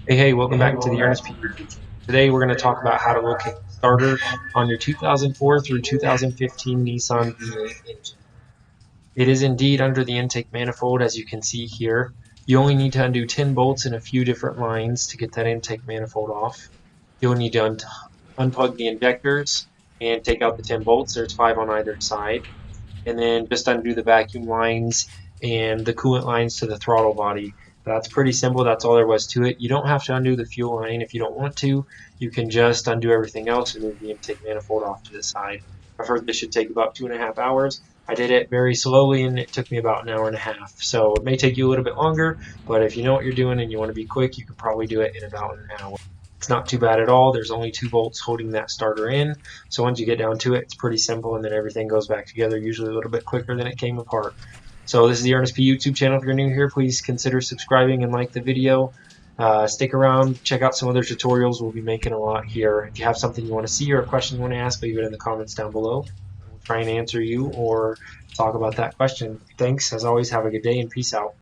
Hey, welcome back to the Ernest P. YouTube channel. Today we're going to talk about how to locate the starter on your 2004 through 2015 Nissan V8 engine. It is indeed under the intake manifold, as you can see here. You only need to undo 10 bolts in a few different lines to get that intake manifold off. You'll need to unplug the injectors and take out the 10 bolts. There's 5 on either side. And then just undo the vacuum lines and the coolant lines to the throttle body. That's pretty simple. That's all there was to it. You don't have to undo the fuel line if you don't want to. You can just undo everything else and move the intake manifold off to the side. I've heard this should take about 2.5 hours. I did it very slowly and it took me about an hour and a half. So it may take you a little bit longer, but if you know what you're doing and you want to be quick, you could probably do it in about an hour. It's not too bad at all. There's only 2 bolts holding that starter in. So once you get down to it, it's pretty simple, and then everything goes back together, usually a little bit quicker than it came apart. So this is the Ernest P. YouTube channel. If you're new here, please consider subscribing and like the video. Stick around, check out some other tutorials. We'll be making a lot here. If you have something you want to see or a question you want to ask, leave it in the comments down below. We'll try and answer you or talk about that question. Thanks. As always, have a good day and peace out.